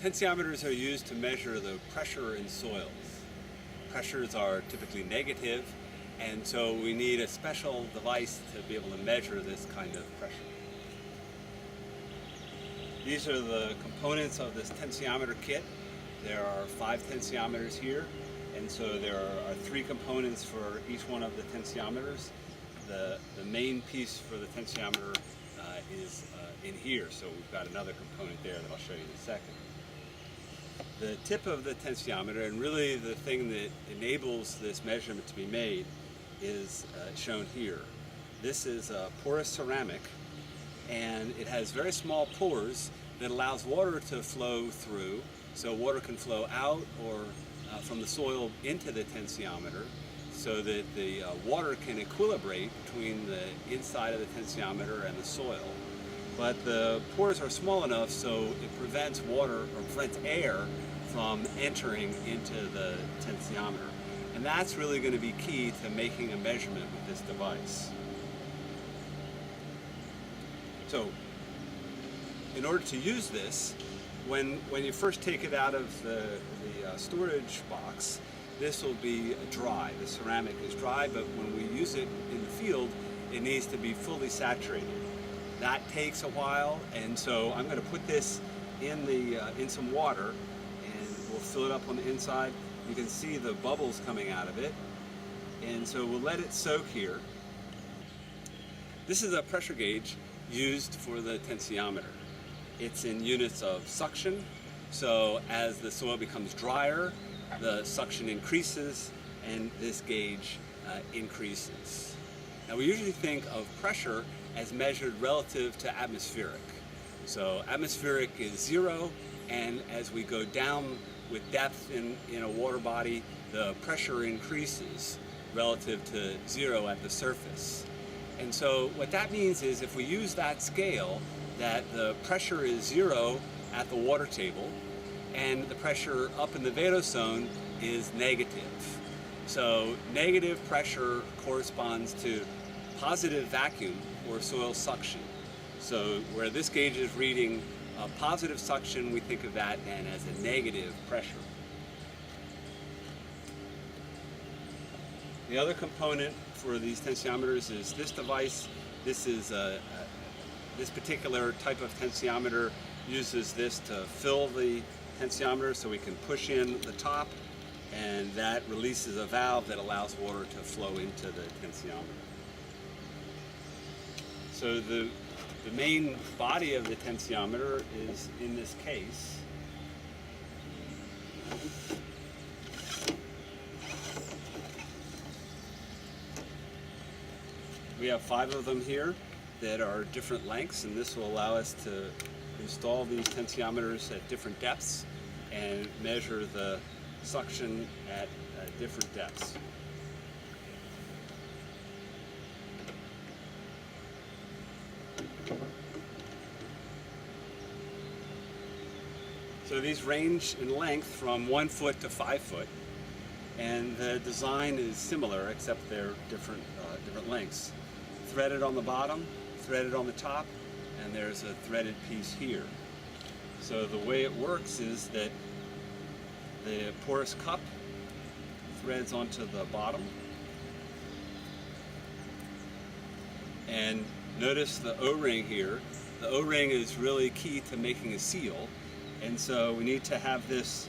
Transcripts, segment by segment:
Tensiometers are used to measure the pressure in soils. Pressures are typically negative, and so we need a special device to be able to measure this kind of pressure. These are the components of this tensiometer kit. There are 5 tensiometers here, and so there are 3 components for each one of the tensiometers. The main piece for the tensiometer is in here, so we've got another component there that I'll show you in a second. The tip of the tensiometer, and really the thing that enables this measurement to be made, is shown here. This is a porous ceramic, and it has very small pores that allows water to flow through, so water can flow out or from the soil into the tensiometer, so that the water can equilibrate between the inside of the tensiometer and the soil. But the pores are small enough so it prevents water, or prevents air from entering into the tensiometer. And that's really going to be key to making a measurement with this device. So, in order to use this, when you first take it out of the storage box, this will be dry. The ceramic is dry, but when we use it in the field, it needs to be fully saturated. That takes a while, and so I'm going to put this in some water, and we'll fill it up on the inside. You can see the bubbles coming out of it, and so we'll let it soak here. This is a pressure gauge used for the tensiometer. It's in units of suction, so as the soil becomes drier, the suction increases and this gauge increases. Now we usually think of pressure as measured relative to atmospheric. So atmospheric is 0, and as we go down with depth in a water body, the pressure increases relative to 0 at the surface. And so what that means is if we use that scale, that the pressure is 0 at the water table, and the pressure up in the vadose is negative. So negative pressure corresponds to positive vacuum or soil suction. So where this gauge is reading positive suction, we think of that then as a negative pressure. The other component for these tensiometers is this device. This is this particular type of tensiometer uses this to fill the tensiometer, so we can push in the top, and that releases a valve that allows water to flow into the tensiometer. So the main body of the tensiometer is in this case. We have 5 of them here that are different lengths, and this will allow us to install these tensiometers at different depths and measure the suction at different depths. So these range in length from 1 foot to 5 foot, and the design is similar except they're different lengths. Threaded on the bottom, threaded on the top, and there's a threaded piece here. So the way it works is that the porous cup threads onto the bottom, and notice the O-ring here. The O-ring is really key to making a seal, and so we need to have this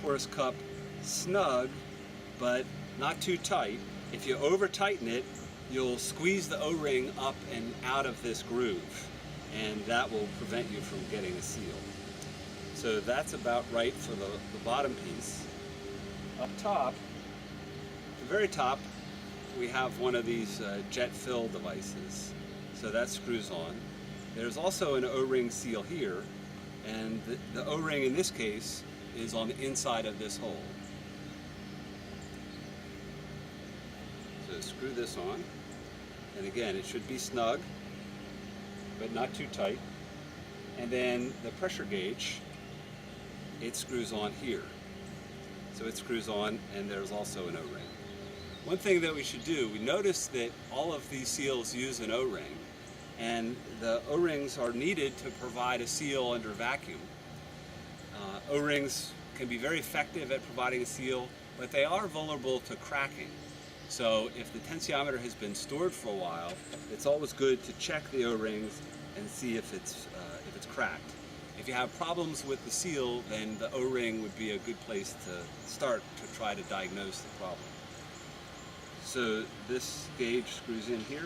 porous cup snug but not too tight. If you over tighten it, you'll squeeze the O-ring up and out of this groove, and that will prevent you from getting a seal. So that's about right for the bottom piece. Up top, at the very top, we have one of these jet fill devices. So that screws on. There's also an O-ring seal here, and the O-ring in this case is on the inside of this hole. So screw this on, and again, it should be snug, but not too tight. And then the pressure gauge, it screws on here. So it screws on, and there's also an O-ring. One thing that we should do, we notice that all of these seals use an O-ring, and the O-rings are needed to provide a seal under vacuum. O-rings can be very effective at providing a seal, but they are vulnerable to cracking. So if the tensiometer has been stored for a while, it's always good to check the O-rings and see if it's cracked. If you have problems with the seal, then the O-ring would be a good place to start to try to diagnose the problem. So this gauge screws in here,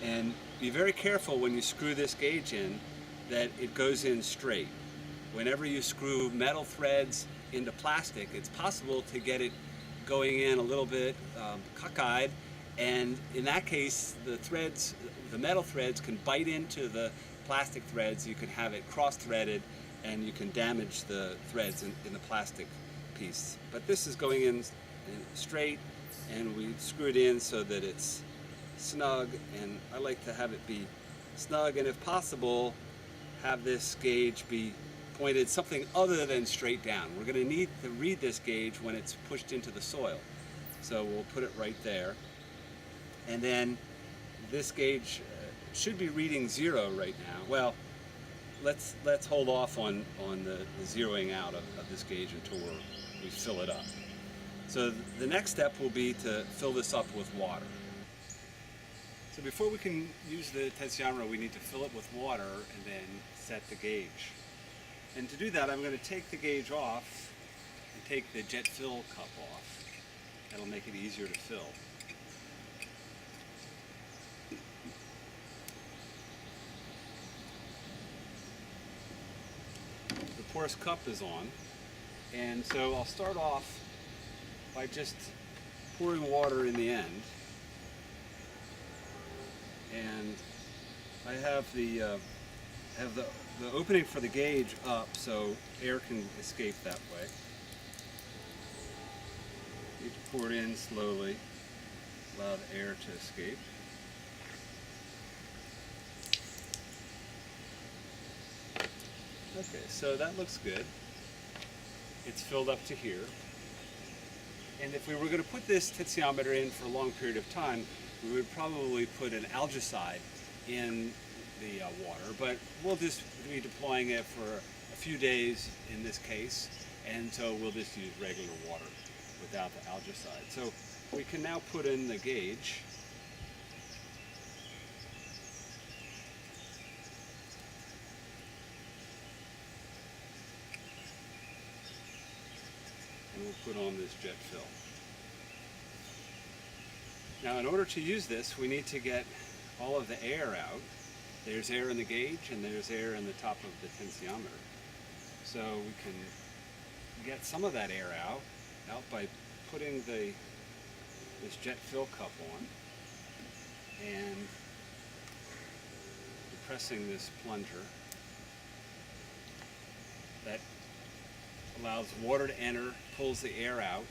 and be very careful when you screw this gauge in that it goes in straight. Whenever you screw metal threads into plastic, it's possible to get it going in a little bit cockeyed, and in that case the metal threads can bite into the plastic threads. You can have it cross-threaded and you can damage the threads in the plastic piece. But this is going in straight, and we screw it in so that it's snug, and I like to have it be snug, and if possible have this gauge be pointed something other than straight down. We're going to need to read this gauge when it's pushed into the soil. So we'll put it right there. And then this gauge should be reading 0 right now. Well, let's hold off on the zeroing out of this gauge until we fill it up. So the next step will be to fill this up with water. So before we can use the tensiometer, we need to fill it with water and then set the gauge. And to do that, I'm going to take the gauge off and take the jet fill cup off. That'll make it easier to fill. The porous cup is on, and so I'll start off by just pouring water in the end. And I have the opening for the gauge up so air can escape that way. You need to pour it in slowly, allow the air to escape. Okay, so that looks good. It's filled up to here. And if we were going to put this tensiometer in for a long period of time, we would probably put an algicide in the water, but we'll just be deploying it for a few days in this case, and so we'll just use regular water without the algicide. So we can now put in the gauge. And we'll put on this jet fill. Now, in order to use this, we need to get all of the air out. There's air in the gauge and there's air in the top of the tensiometer. So we can get some of that air out by putting this jet fill cup on and depressing this plunger. That allows water to enter, pulls the air out,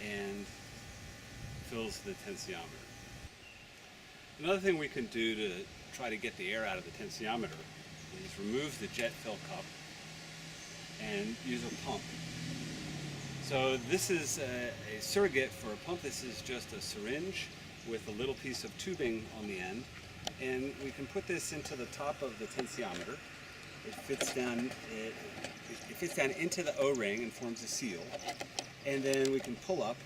and fills the tensiometer. Another thing we can do to try to get the air out of the tensiometer is remove the jet fill cup and use a pump. So this is a surrogate for a pump. This is just a syringe with a little piece of tubing on the end, and we can put this into the top of the tensiometer. It fits down into the O-ring and forms a seal, and then we can pull up,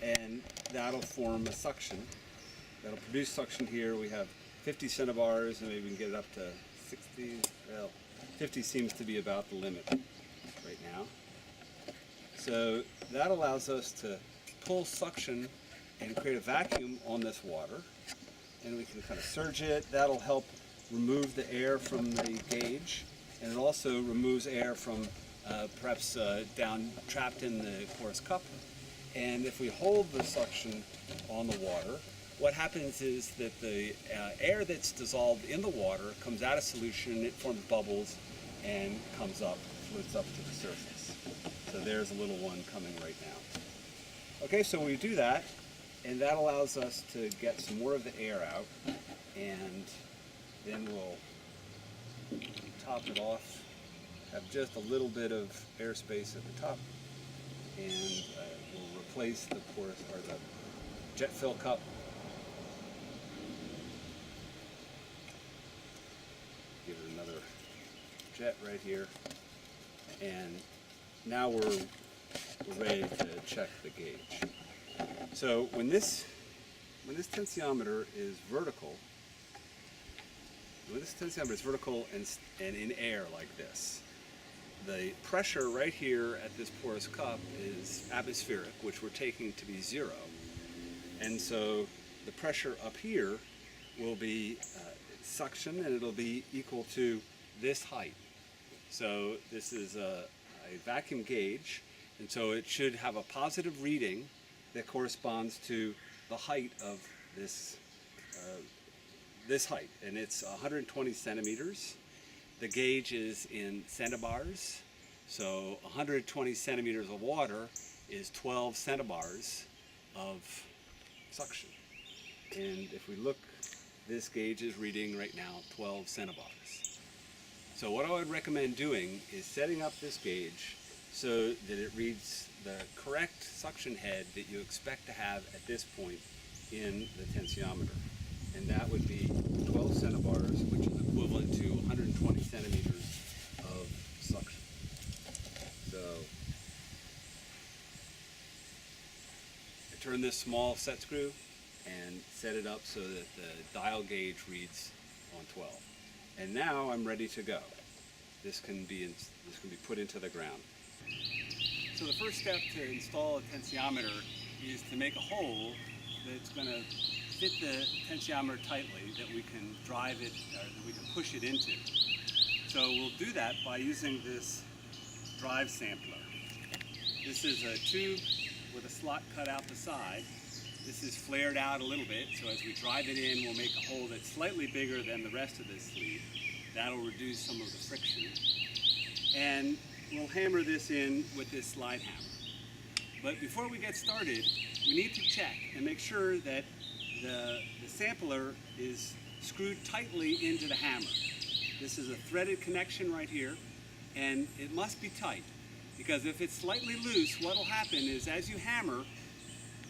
and that'll form a suction. That'll produce suction here. We have 50 centibars, and maybe we can get it up to 60. Well, 50 seems to be about the limit right now. So that allows us to pull suction and create a vacuum on this water, and we can kind of surge it. That'll help remove the air from the gauge, and it also removes air from perhaps down trapped in the porous cup. And if we hold the suction on the water, what happens is that the air that's dissolved in the water comes out of solution, it forms bubbles and comes up, floats up to the surface. So there's a little one coming right now. Okay, so we do that, and that allows us to get some more of the air out, and then we'll top it off, have just a little bit of airspace at the top, and we'll replace the porous or the jet fill cup. Give it another jet right here. And now we're ready to check the gauge. So when this tensiometer is vertical, and in air like this, the pressure right here at this porous cup is atmospheric, which we're taking to be 0. And so the pressure up here will be suction, and it'll be equal to this height. So this is a vacuum gauge, and so it should have a positive reading that corresponds to the height of this height, and it's 120 centimeters. The gauge is in centibars, so 120 centimeters of water is 12 centibars of suction. And if we look, this gauge is reading right now 12 centibars. So what I would recommend doing is setting up this gauge so that it reads the correct suction head that you expect to have at this point in the tensiometer. And that would be 12 centibars, which is equivalent to 120 centimeters of suction. So I turn this small set screw and set it up so that the dial gauge reads on 12. And now I'm ready to go. This can be put into the ground. So the first step to install a tensiometer is to make a hole that's going to fit the tensiometer tightly, that we can drive it, or that we can push it into. So we'll do that by using this drive sampler. This is a tube with a slot cut out the side. This is flared out a little bit, so as we drive it in, we'll make a hole that's slightly bigger than the rest of this sleeve. That'll reduce some of the friction. And we'll hammer this in with this slide hammer. But before we get started, we need to check and make sure that the sampler is screwed tightly into the hammer. This is a threaded connection right here, and it must be tight, because if it's slightly loose, what will happen is as you hammer,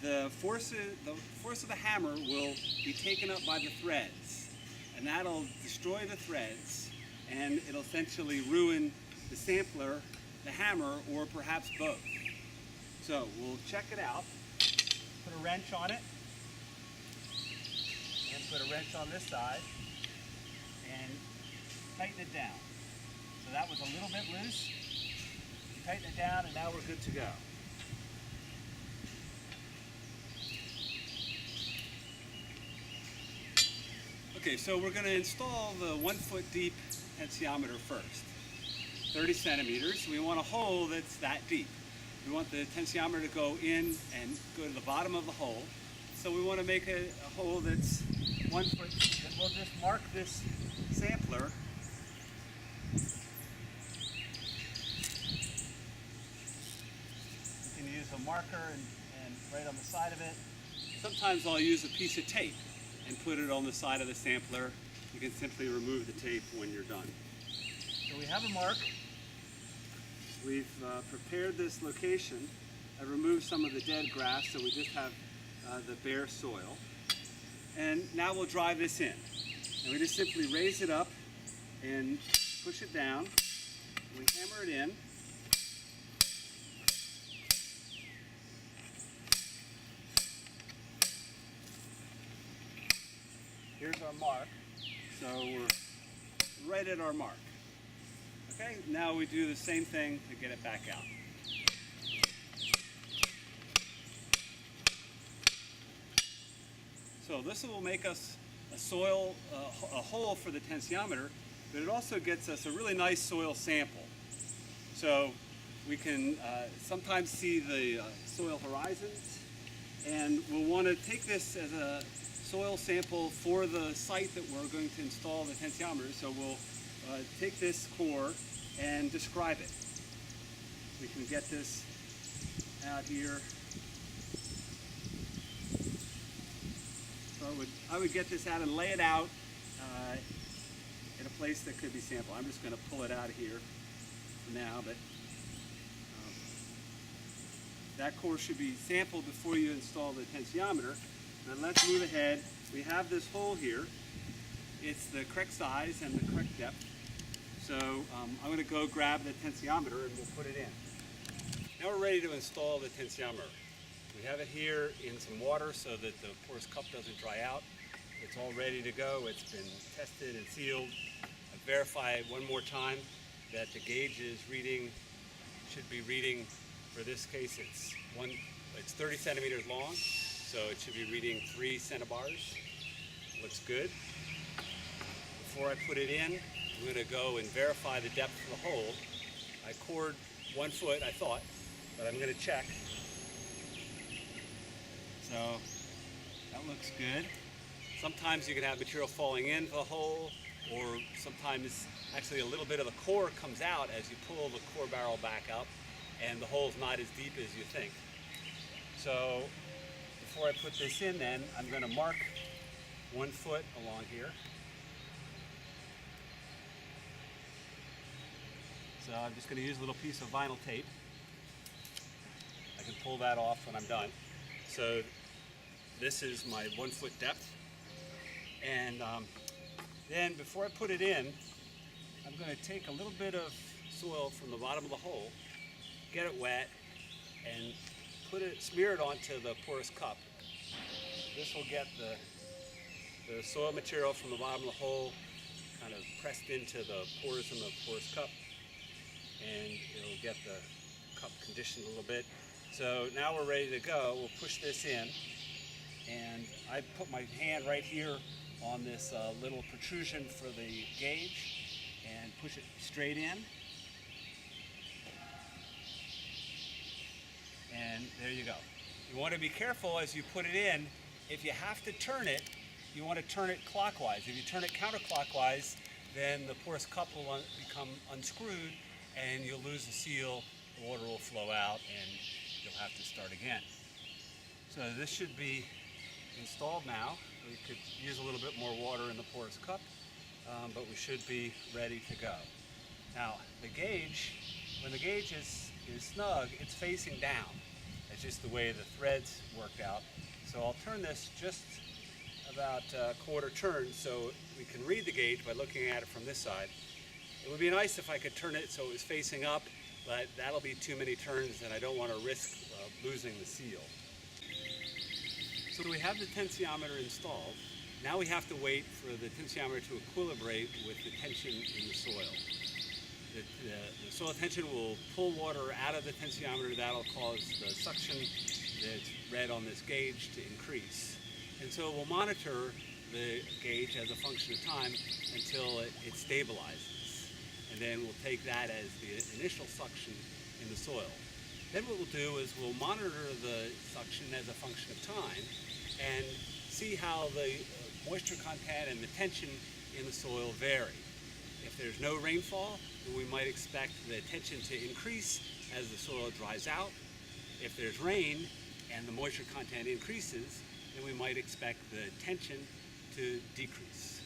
the force of the hammer will be taken up by the threads, and that'll destroy the threads, and it'll essentially ruin the sampler, the hammer, or perhaps both. So we'll check it out, put a wrench on it, and put a wrench on this side, and tighten it down. So that was a little bit loose. You tighten it down, and now we're good to go. Okay, so we're going to install the 1 foot deep tensiometer first. 30 centimeters. We want a hole that's that deep. We want the tensiometer to go in and go to the bottom of the hole. So we want to make a hole that's 1 foot deep. And we'll just mark this sampler . You can use a marker and right on the side of it. Sometimes I'll use a piece of tape and put it on the side of the sampler. You can simply remove the tape when you're done. So we have a mark. We've prepared this location. I removed some of the dead grass, so we just have the bare soil. And now we'll drive this in. And we just simply raise it up and push it down. We hammer it in. Here's our mark. So we're right at our mark. Okay, now we do the same thing to get it back out. So this will make us a hole for the tensiometer, but it also gets us a really nice soil sample. So we can sometimes see the soil horizons, and we'll want to take this as a soil sample for the site that we're going to install the tensiometer. So we'll take this core and describe it. We can get this out here. So I would get this out and lay it out in a place that could be sampled. I'm just going to pull it out of here for now, but that core should be sampled before you install the tensiometer. Now let's move ahead. We have this hole here. It's the correct size and the correct depth. So I'm going to go grab the tensiometer and we'll put it in. Now we're ready to install the tensiometer. We have it here in some water so that the porous cup doesn't dry out. It's all ready to go. It's been tested and sealed. I've verified one more time that the gauge is reading, should be reading, for this case it's 30 centimeters long, so it should be reading 3 centibars. Looks good. Before I put it in, I'm going to go and verify the depth of the hole. I cored 1 foot, I thought, but I'm going to check. So that looks good. Sometimes you can have material falling into the hole, or sometimes actually a little bit of the core comes out as you pull the core barrel back up and the hole's not as deep as you think. So before I put this in then, I'm going to mark 1 foot along here. So I'm just going to use a little piece of vinyl tape. I can pull that off when I'm done. So this is my 1 foot depth. And then before I put it in, I'm going to take a little bit of soil from the bottom of the hole, get it wet, and smear it onto the porous cup. This will get the soil material from the bottom of the hole kind of pressed into the pores in the porous cup, and it'll get the cup conditioned a little bit. So now we're ready to go. We'll push this in, and I put my hand right here on this little protrusion for the gauge and push it straight in. And there you go. You want to be careful as you put it in. If you have to turn it, you want to turn it clockwise. If you turn it counterclockwise, then the porous cup will become unscrewed and you'll lose the seal, the water will flow out, and you'll have to start again. So this should be installed now. We could use a little bit more water in the porous cup, but we should be ready to go. Now, the gauge, when the gauge is snug, it's facing down. It's just the way the threads worked out. So I'll turn this just about a quarter turn so we can read the gauge by looking at it from this side. It would be nice if I could turn it so it was facing up, but that'll be too many turns and I don't want to risk losing the seal. So we have the tensiometer installed. Now we have to wait for the tensiometer to equilibrate with the tension in the soil. The soil tension will pull water out of the tensiometer. That'll cause the suction that's read on this gauge to increase. And so we'll monitor the gauge as a function of time until it stabilizes. And then we'll take that as the initial suction in the soil. Then what we'll do is we'll monitor the suction as a function of time and see how the moisture content and the tension in the soil vary. If there's no rainfall, then we might expect the tension to increase as the soil dries out. If there's rain and the moisture content increases, then we might expect the tension to decrease.